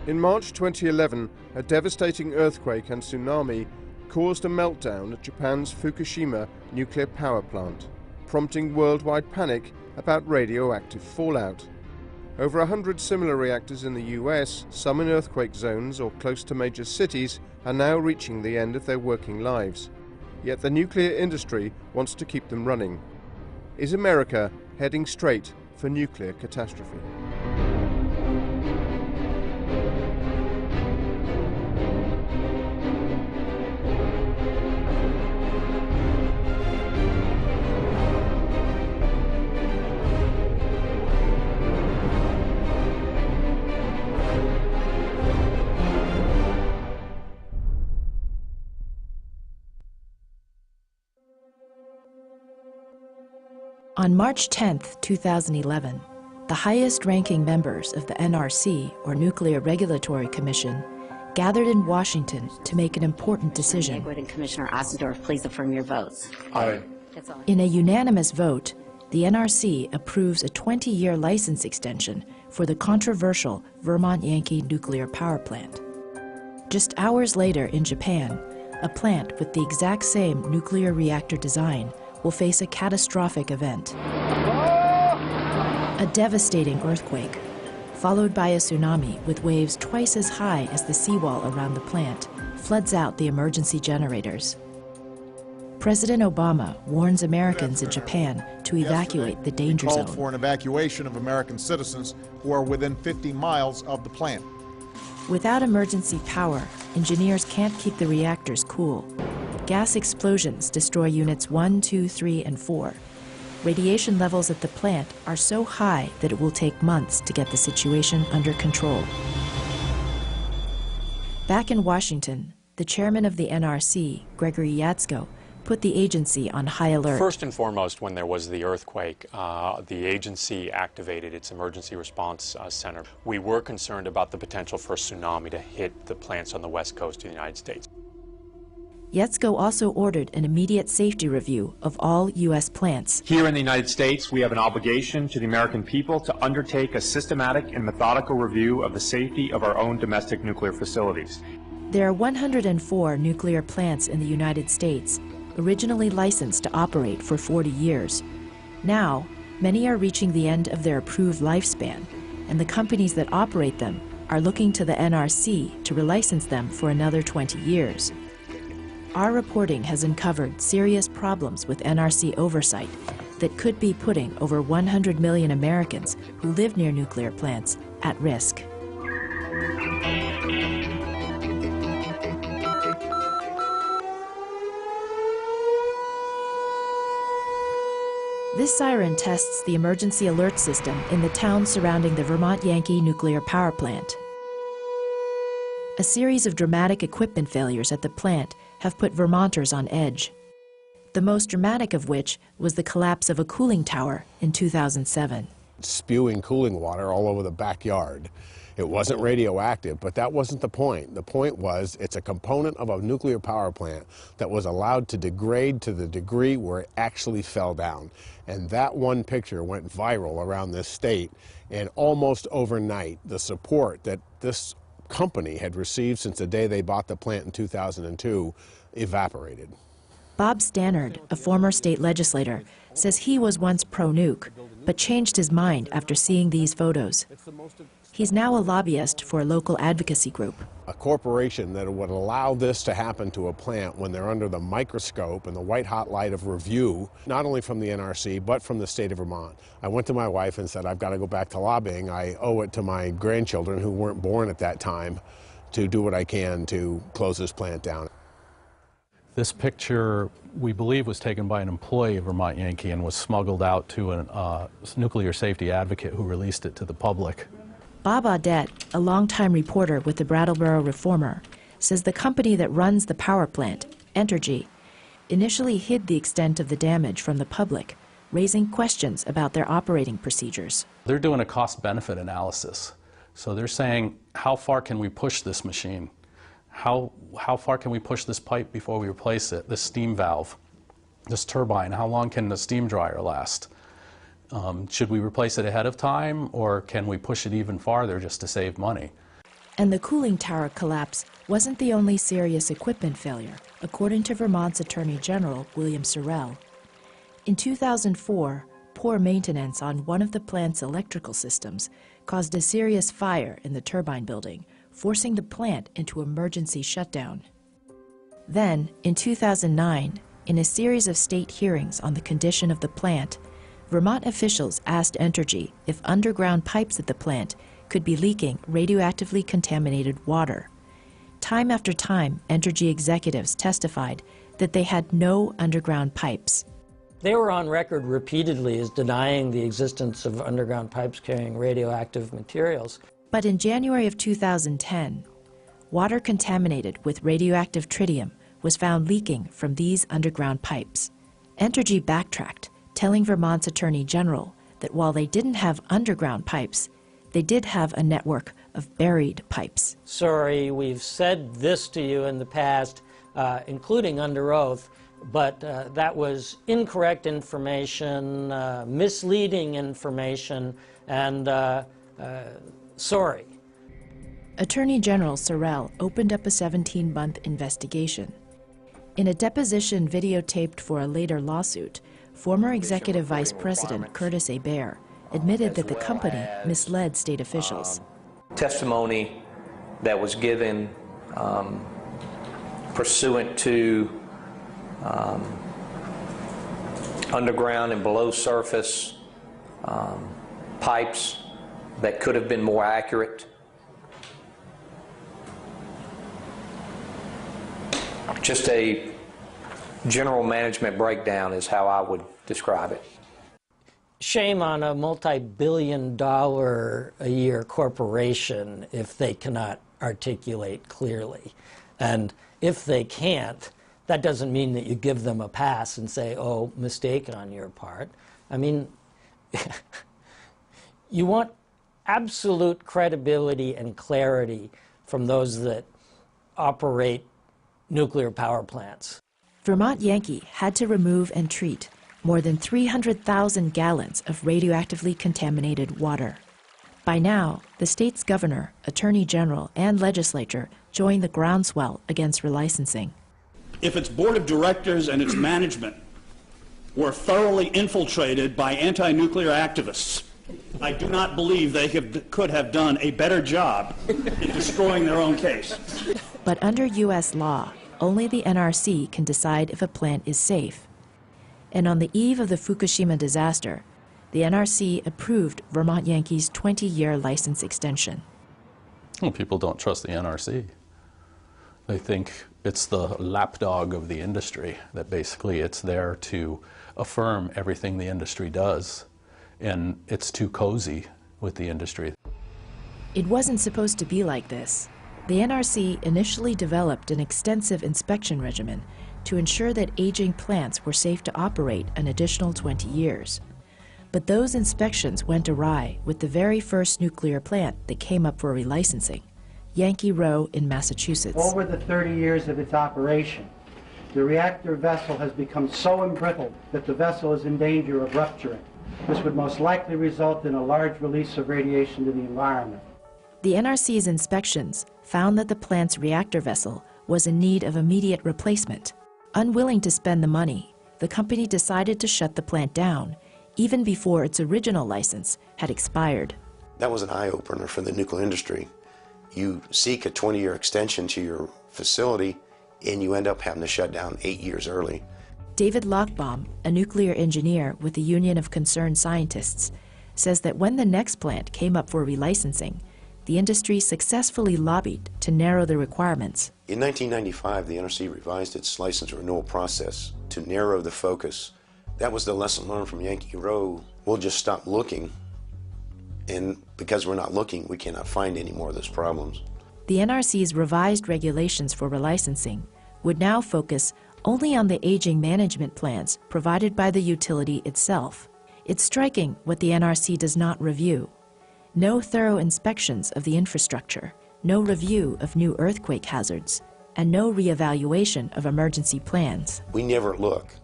In March 2011, a devastating earthquake and tsunami caused a meltdown at Japan's Fukushima nuclear power plant, prompting worldwide panic about radioactive fallout. Over 100 similar reactors in the US, some in earthquake zones or close to major cities, are now reaching the end of their working lives. Yet the nuclear industry wants to keep them running. Is America heading straight for nuclear catastrophe? On March 10, 2011, the highest-ranking members of the NRC, or Nuclear Regulatory Commission, gathered in Washington to make an important decision. And Commissioner Ossendorf, please affirm your votes. Aye. In a unanimous vote, the NRC approves a 20-year license extension for the controversial Vermont Yankee nuclear power plant. Just hours later in Japan, a plant with the exact same nuclear reactor design will face a catastrophic event. A devastating earthquake, followed by a tsunami with waves twice as high as the seawall around the plant, floods out the emergency generators. President Obama warns Americans in Japan to evacuate the danger zone. Called for an evacuation of American citizens who are within 50 miles of the plant. Without emergency power, engineers can't keep the reactors cool. Gas explosions destroy units 1, 2, 3, and 4. Radiation levels at the plant are so high that it will take months to get the situation under control. Back in Washington, the chairman of the NRC, Gregory Yatzko, put the agency on high alert. First and foremost, when there was the earthquake, the agency activated its emergency response center. We were concerned about the potential for a tsunami to hit the plants on the west coast of the United States. Yatzko also ordered an immediate safety review of all U.S. plants. Here in the United States, we have an obligation to the American people to undertake a systematic and methodical review of the safety of our own domestic nuclear facilities. There are 104 nuclear plants in the United States, originally licensed to operate for 40 years. Now, many are reaching the end of their approved lifespan, and the companies that operate them are looking to the NRC to relicense them for another 20 years. Our reporting has uncovered serious problems with NRC oversight that could be putting over 100 million Americans who live near nuclear plants at risk. This siren tests the emergency alert system in the town surrounding the Vermont Yankee nuclear power plant. A series of dramatic equipment failures at the plant have put Vermonters on edge. The most dramatic of which was the collapse of a cooling tower in 2007. Spewing cooling water all over the backyard. It wasn't radioactive, but that wasn't the point. The point was it's a component of a nuclear power plant that was allowed to degrade to the degree where it actually fell down. And that one picture went viral around this state, and almost overnight, the support that this company had received since the day they bought the plant in 2002 evaporated. Bob Stannard, a former state legislator, says he was once pro-nuke, but changed his mind after seeing these photos. He's now a lobbyist for a local advocacy group. A corporation that would allow this to happen to a plant when they're under the microscope and the white-hot light of review, not only from the NRC, but from the state of Vermont. I went to my wife and said, I've got to go back to lobbying. I owe it to my grandchildren who weren't born at that time to do what I can to close this plant down. This picture, we believe, was taken by an employee of Vermont Yankee and was smuggled out to a nuclear safety advocate who released it to the public. Bob Audette, a longtime reporter with the Brattleboro Reformer, says the company that runs the power plant, Entergy, initially hid the extent of the damage from the public, raising questions about their operating procedures. They're doing a cost-benefit analysis. So they're saying, how far can we push this machine? How far can we push this pipe before we replace it, this steam valve, this turbine? How long can the steam dryer last? Should we replace it ahead of time, or can we push it even farther just to save money? And the cooling tower collapse wasn't the only serious equipment failure, according to Vermont's Attorney General William Sorrell. In 2004, poor maintenance on one of the plant's electrical systems caused a serious fire in the turbine building, forcing the plant into emergency shutdown. Then, in 2009, in a series of state hearings on the condition of the plant, Vermont officials asked Entergy if underground pipes at the plant could be leaking radioactively contaminated water. Time after time, Entergy executives testified that they had no underground pipes. They were on record repeatedly as denying the existence of underground pipes carrying radioactive materials. But in January of 2010, water contaminated with radioactive tritium was found leaking from these underground pipes. Entergy backtracked, telling Vermont's Attorney General that while they didn't have underground pipes, they did have a network of buried pipes. Sorry, we've said this to you in the past, including under oath, but that was incorrect information, misleading information, and sorry. Attorney General Sorrell opened up a 17-month investigation. In a deposition videotaped for a later lawsuit, former Executive Vice President Curtis Hebert admitted that the company misled state officials. Testimony that was given pursuant to underground and below surface pipes that could have been more accurate. Just a general management breakdown is how I would describe it. Shame on a multi-billion-dollar-a-year corporation if they cannot articulate clearly. And if they can't, that doesn't mean that you give them a pass and say, oh, mistake on your part. I mean, you want absolute credibility and clarity from those that operate nuclear power plants. Vermont Yankee had to remove and treat more than 300,000 gallons of radioactively contaminated water. By now, the state's governor, attorney general, and legislature joined the groundswell against relicensing. If its board of directors and its management were thoroughly infiltrated by anti-nuclear activists, I do not believe they could have done a better job in destroying their own case. But under U.S. law, only the NRC can decide if a plant is safe. And on the eve of the Fukushima disaster, the NRC approved Vermont Yankee's 20-year license extension. Well, people don't trust the NRC. They think it's the lapdog of the industry, that basically it's there to affirm everything the industry does, and it's too cozy with the industry. It wasn't supposed to be like this. The NRC initially developed an extensive inspection regimen to ensure that aging plants were safe to operate an additional 20 years. But those inspections went awry with the very first nuclear plant that came up for relicensing, Yankee Row in Massachusetts. Over the 30 years of its operation, the reactor vessel has become so embrittled that the vessel is in danger of rupturing. This would most likely result in a large release of radiation to the environment. The NRC's inspections found that the plant's reactor vessel was in need of immediate replacement. Unwilling to spend the money, the company decided to shut the plant down, even before its original license had expired. That was an eye-opener for the nuclear industry. You seek a 20-year extension to your facility, and you end up having to shut down 8 years early. David Lochbaum, a nuclear engineer with the Union of Concerned Scientists, says that when the next plant came up for relicensing, the industry successfully lobbied to narrow the requirements. In 1995, the NRC revised its license renewal process to narrow the focus. That was the lesson learned from Yankee Row. We'll just stop looking, and because we're not looking, we cannot find any more of those problems. The NRC's revised regulations for relicensing would now focus only on the aging management plans provided by the utility itself. It's striking what the NRC does not review. No thorough inspections of the infrastructure, no review of new earthquake hazards, and no reevaluation of emergency plans. We never look,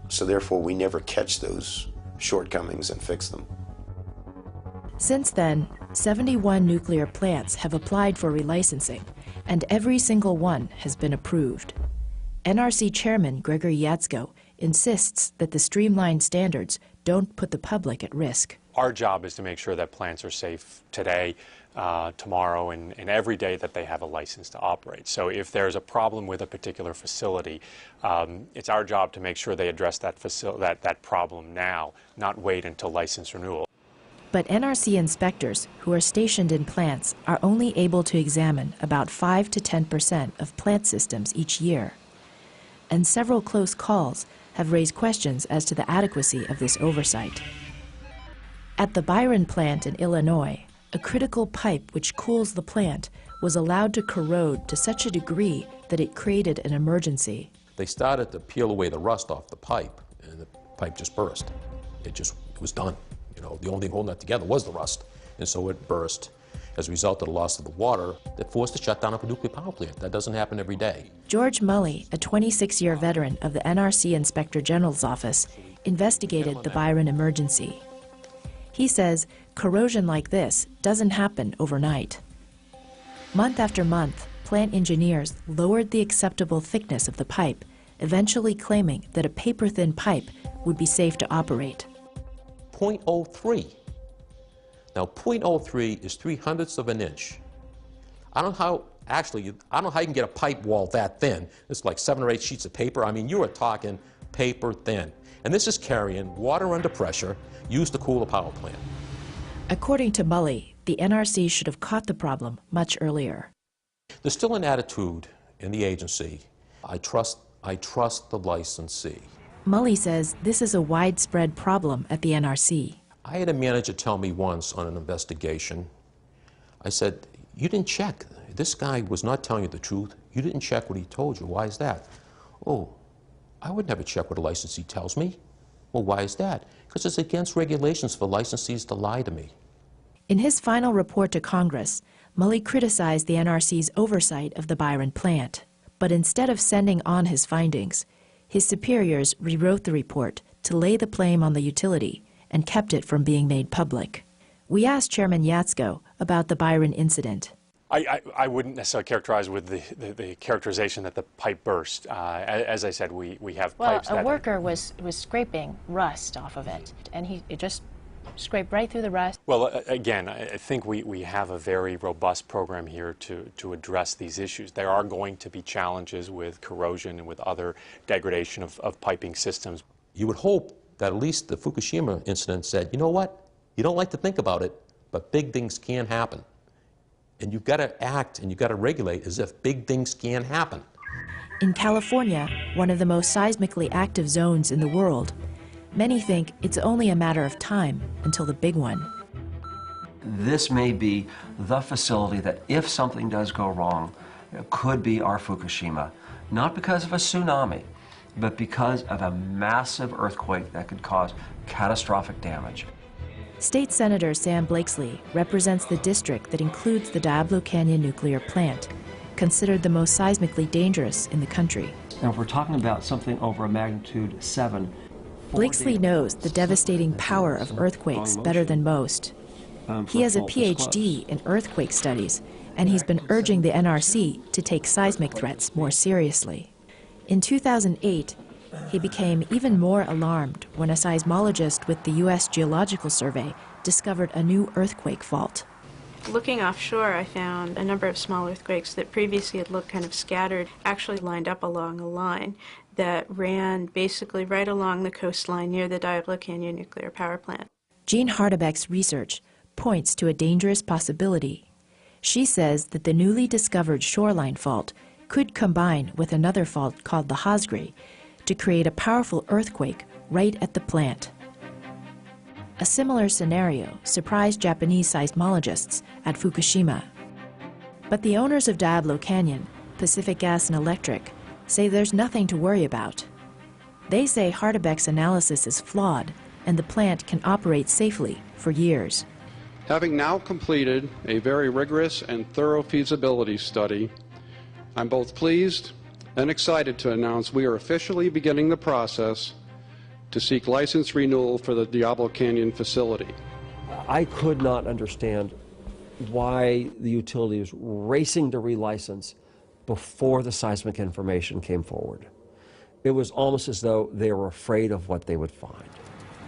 so therefore we never catch those shortcomings and fix them. Since then, 71 nuclear plants have applied for relicensing, and every single one has been approved. NRC Chairman Gregory Yatzko insists that the streamlined standards don't put the public at risk. Our job is to make sure that plants are safe today, tomorrow, and every day that they have a license to operate. So if there's a problem with a particular facility, it's our job to make sure they address that problem now, not wait until license renewal. But NRC inspectors who are stationed in plants are only able to examine about 5 to 10% of plant systems each year. And several close calls have raised questions as to the adequacy of this oversight. At the Byron plant in Illinois, a critical pipe which cools the plant was allowed to corrode to such a degree that it created an emergency. They started to peel away the rust off the pipe, and the pipe just burst. It was done. You know, the only thing holding that together was the rust, and so it burst. As a result of the loss of the water, that forced the shutdown of a nuclear power plant. That doesn't happen every day. George Mully, a 26-year veteran of the NRC Inspector General's office, investigated the Byron emergency. He says corrosion like this doesn't happen overnight. Month after month, plant engineers lowered the acceptable thickness of the pipe, eventually claiming that a paper-thin pipe would be safe to operate. 0.03. Now, 0.03 is 3/100ths of an inch. I don't know how you can get a pipe wall that thin. It's like 7 or 8 sheets of paper. I mean, you are talking paper thin. And this is carrying water under pressure used to cool a power plant. According to Mully, the NRC should have caught the problem much earlier. There's still an attitude in the agency. I trust the licensee. Mully says this is a widespread problem at the NRC. I had a manager tell me once on an investigation, I said, you didn't check. This guy was not telling you the truth. You didn't check what he told you. Why is that? Oh, I would never check what a licensee tells me. Well, why is that? Because it's against regulations for licensees to lie to me. In his final report to Congress, Mully criticized the NRC's oversight of the Byron plant. But instead of sending on his findings, his superiors rewrote the report to lay the blame on the utility and kept it from being made public. We asked Chairman Yatzko about the Byron incident. I wouldn't necessarily characterize with the characterization that the pipe burst. As I said, we have pipes that... Well, a worker was scraping rust off of it, and it just scraped right through the rust. Well, again, I think we have a very robust program here to address these issues. There are going to be challenges with corrosion and with other degradation of piping systems. You would hope that at least the Fukushima incident said, you know what, you don't like to think about it, but big things can happen. And you've got to act and you've got to regulate as if big things can happen. In California, one of the most seismically active zones in the world, many think it's only a matter of time until the big one. This may be the facility that, if something does go wrong, could be our Fukushima. Not because of a tsunami, but because of a massive earthquake that could cause catastrophic damage. State Senator Sam Blakesley represents the district that includes the Diablo Canyon nuclear plant, considered the most seismically dangerous in the country. Now, if we're talking about something over a magnitude 7... Blakesley knows the devastating power of earthquakes better than most. He has a PhD in earthquake studies, and he's been urging the NRC to take seismic threats more seriously. In 2008, he became even more alarmed when a seismologist with the U.S. Geological Survey discovered a new earthquake fault. Looking offshore, I found a number of small earthquakes that previously had looked kind of scattered, actually lined up along a line that ran basically right along the coastline near the Diablo Canyon nuclear power plant. Jean Hardebeck's research points to a dangerous possibility. She says that the newly discovered shoreline fault could combine with another fault called the Hasgri to create a powerful earthquake right at the plant. A similar scenario surprised Japanese seismologists at Fukushima. But the owners of Diablo Canyon, Pacific Gas and Electric, say there's nothing to worry about. They say Hardebeck's analysis is flawed and the plant can operate safely for years. Having now completed a very rigorous and thorough feasibility study, I'm both pleased and excited to announce we are officially beginning the process to seek license renewal for the Diablo Canyon facility. I could not understand why the utility was racing to relicense before the seismic information came forward. It was almost as though they were afraid of what they would find.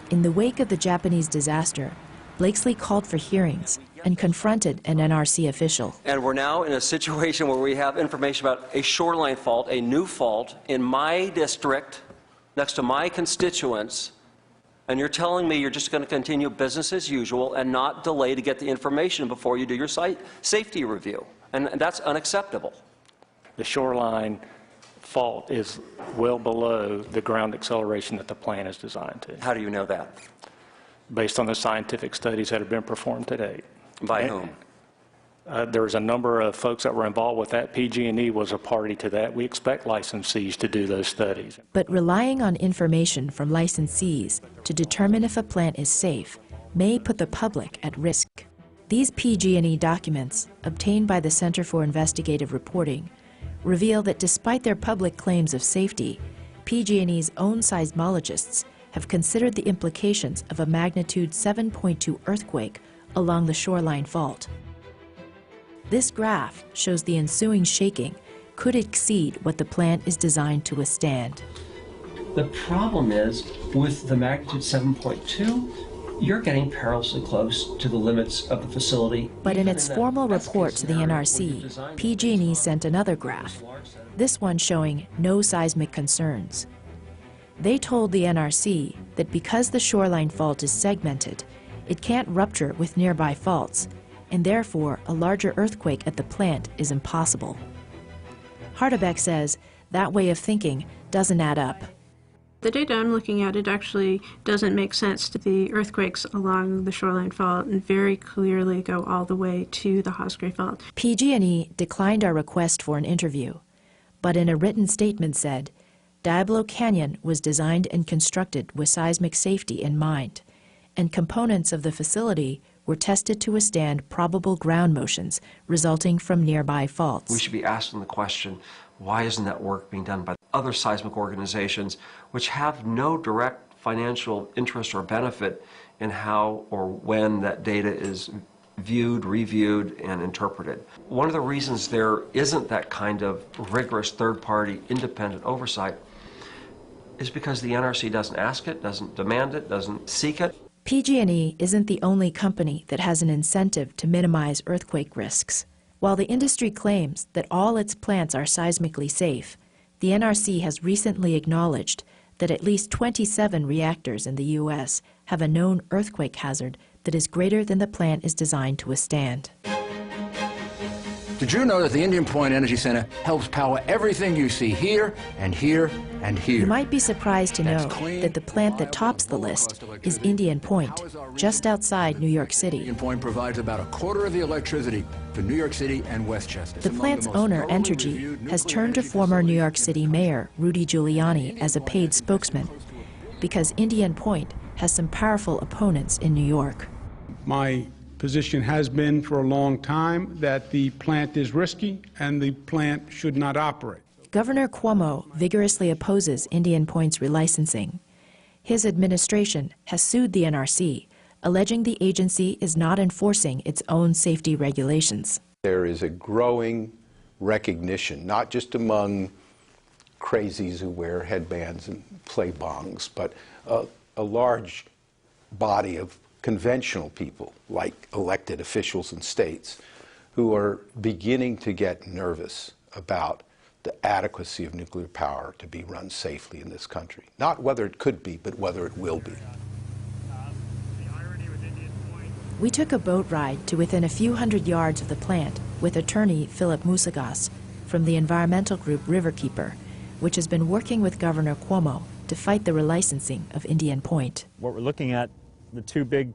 In the wake of the Japanese disaster, Blakesley called for hearings and confronted an NRC official. And we're now in a situation where we have information about a shoreline fault, a new fault in my district, next to my constituents, and you're telling me you're just going to continue business as usual and not delay to get the information before you do your site safety review. And that's unacceptable. The shoreline fault is well below the ground acceleration that the plan is designed to. How do you know that? Based on the scientific studies that have been performed to date. By whom? There was a number of folks that were involved with that. PG&E was a party to that. We expect licensees to do those studies. But relying on information from licensees to determine if a plant is safe may put the public at risk. These PG&E documents, obtained by the Center for Investigative Reporting, reveal that despite their public claims of safety, PG&E's own seismologists have considered the implications of a magnitude 7.2 earthquake along the shoreline fault. This graph shows the ensuing shaking could exceed what the plant is designed to withstand. The problem is, with the magnitude 7.2, you're getting perilously close to the limits of the facility. But in its formal report to the NRC, PG&E sent another graph, this one showing no seismic concerns. They told the NRC that because the shoreline fault is segmented, it can't rupture with nearby faults, and therefore a larger earthquake at the plant is impossible. Hardebeck says that way of thinking doesn't add up. The data I'm looking at, it actually doesn't make sense. The earthquakes along the shoreline fault and very clearly go all the way to the Osprey Fault. PG&E declined our request for an interview, but in a written statement said, Diablo Canyon was designed and constructed with seismic safety in mind, and components of the facility were tested to withstand probable ground motions resulting from nearby faults. We should be asking the question, why isn't that work being done by other seismic organizations which have no direct financial interest or benefit in how or when that data is viewed, reviewed, and interpreted? One of the reasons there isn't that kind of rigorous third-party independent oversight is because the NRC doesn't ask it, doesn't demand it, doesn't seek it. PG&E isn't the only company that has an incentive to minimize earthquake risks. While the industry claims that all its plants are seismically safe, the NRC has recently acknowledged that at least 27 reactors in the U.S. have a known earthquake hazard that is greater than the plant is designed to withstand. Did you know that the Indian Point Energy Center helps power everything you see here and here and here? You might be surprised to know that the plant that tops the list is Indian Point, just outside New York City. Indian Point provides about a quarter of the electricity for New York City and Westchester. The plant's owner, Entergy, has turned to former New York City Mayor Rudy Giuliani as a paid spokesman because Indian Point has some powerful opponents in New York. My position has been for a long time that the plant is risky and the plant should not operate. Governor Cuomo vigorously opposes Indian Point's relicensing. His administration has sued the NRC, alleging the agency is not enforcing its own safety regulations. There is a growing recognition, not just among crazies who wear headbands and play bongs, but a large body of conventional people, like elected officials in states, who are beginning to get nervous about the adequacy of nuclear power to be run safely in this country. Not whether it could be, but whether it will be. We took a boat ride to within a few hundred yards of the plant with attorney Philip Musagas from the environmental group Riverkeeper, which has been working with Governor Cuomo to fight the relicensing of Indian Point. What we're looking at, the two big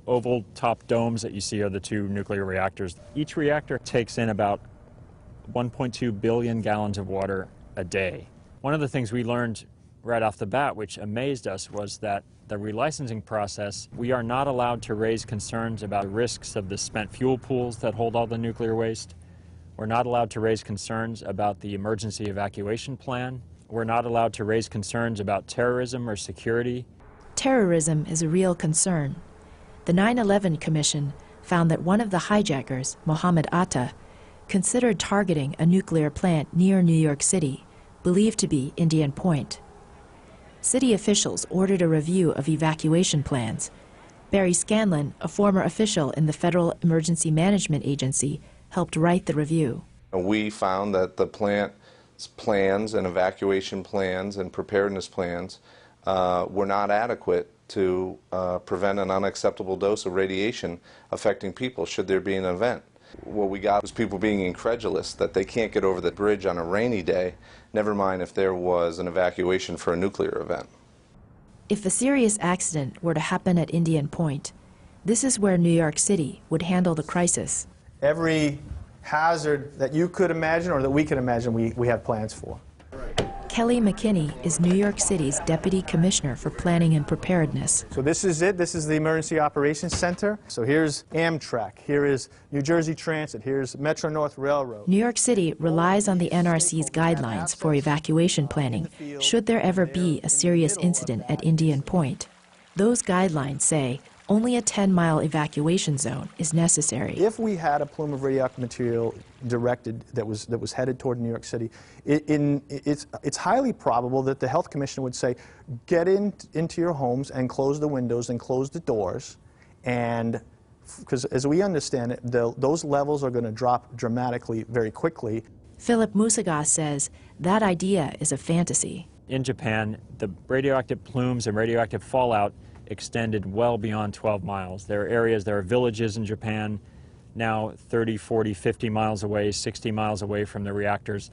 oval top domes that you see are the two nuclear reactors. Each reactor takes in about 1.2 billion gallons of water a day. One of the things we learned right off the bat, which amazed us, was that the relicensing process, we are not allowed to raise concerns about the risks of the spent fuel pools that hold all the nuclear waste. We're not allowed to raise concerns about the emergency evacuation plan. We're not allowed to raise concerns about terrorism or security. Terrorism is a real concern. The 9/11 Commission found that one of the hijackers, Mohammed Atta, considered targeting a nuclear plant near New York City, believed to be Indian Point. City officials ordered a review of evacuation plans. Barry Scanlon, a former official in the Federal Emergency Management Agency, helped write the review. We found that the plant's plans and evacuation plans and preparedness plans were not adequate to prevent an unacceptable dose of radiation affecting people should there be an event. What we got was people being incredulous that they can't get over the bridge on a rainy day, never mind if there was an evacuation for a nuclear event. If a serious accident were to happen at Indian Point, this is where New York City would handle the crisis. Every hazard that you could imagine or that we could imagine, we have plans for. Kelly McKinney is New York City's Deputy Commissioner for Planning and Preparedness. So this is it. This is the Emergency Operations Center. So here's Amtrak. Here is New Jersey Transit. Here's Metro North Railroad. New York City relies on the NRC's guidelines for evacuation planning should there ever be a serious incident at Indian Point. Those guidelines say only a 10-mile evacuation zone is necessary. If we had a plume of radioactive material directed that was headed toward New York City, it's highly probable that the Health Commissioner would say, get into your homes and close the windows and close the doors, and because as we understand it, those levels are going to drop dramatically very quickly. Philip Musagas says that idea is a fantasy. In Japan, the radioactive plumes and radioactive fallout extended well beyond 12 miles. There are areas, there are villages in Japan now 30, 40, 50 miles away, 60 miles away from the reactors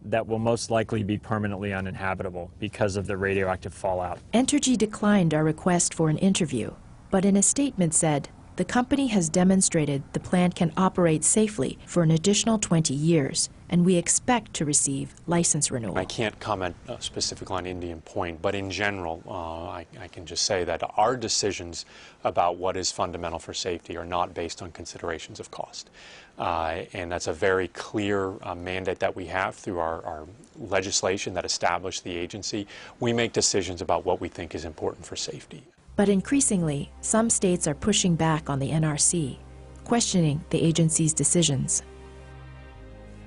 that will most likely be permanently uninhabitable because of the radioactive fallout. Entergy declined our request for an interview, but in a statement said, the company has demonstrated the plant can operate safely for an additional 20 years, and we expect to receive license renewal. I can't comment specifically on Indian Point, but in general, I can just say that our decisions about what is fundamental for safety are not based on considerations of cost. And that's a very clear mandate that we have through our legislation that established the agency. We make decisions about what we think is important for safety. But increasingly, some states are pushing back on the NRC, questioning the agency's decisions.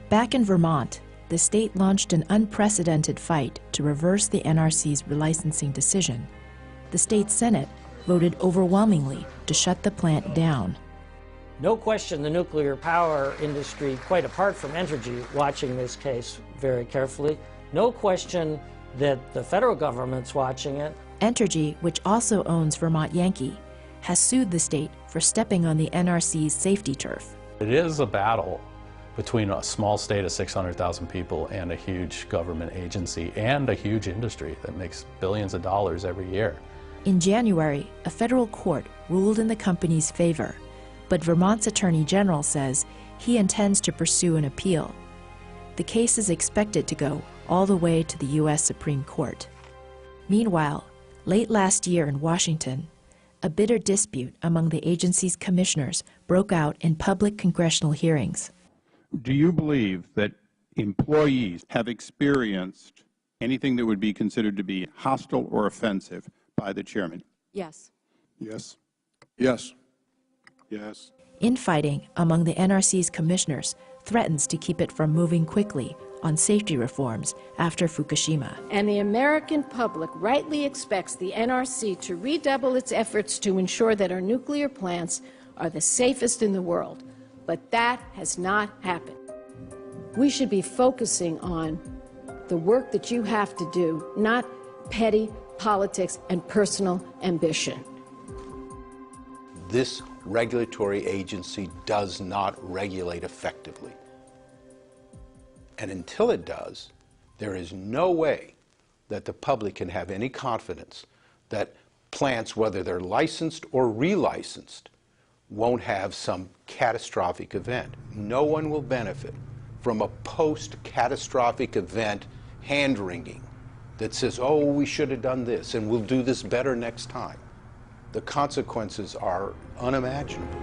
Back in Vermont, the state launched an unprecedented fight to reverse the NRC's relicensing decision. The state Senate voted overwhelmingly to shut the plant down. No question the nuclear power industry, quite apart from Entergy, watching this case very carefully. No question that the federal government's watching it. Entergy, which also owns Vermont Yankee, has sued the state for stepping on the NRC's safety turf. It is a battle between a small state of 600,000 people and a huge government agency and a huge industry that makes billions of dollars every year. In January, a federal court ruled in the company's favor, but Vermont's Attorney General says he intends to pursue an appeal. The case is expected to go all the way to the U.S. Supreme Court. Meanwhile, late last year in Washington, a bitter dispute among the agency's commissioners broke out in public congressional hearings. Do you believe that employees have experienced anything that would be considered to be hostile or offensive by the chairman? Yes. Yes. Yes. Yes. Infighting among the NRC's commissioners threatens to keep it from moving quickly on safety reforms after Fukushima. And the American public rightly expects the NRC to redouble its efforts to ensure that our nuclear plants are the safest in the world. But that has not happened. We should be focusing on the work that you have to do, not petty politics and personal ambition. This regulatory agency does not regulate effectively. And until it does, there is no way that the public can have any confidence that plants, whether they're licensed or relicensed, won't have some catastrophic event. No one will benefit from a post-catastrophic event hand-wringing that says, oh, we should have done this and we'll do this better next time. The consequences are unimaginable.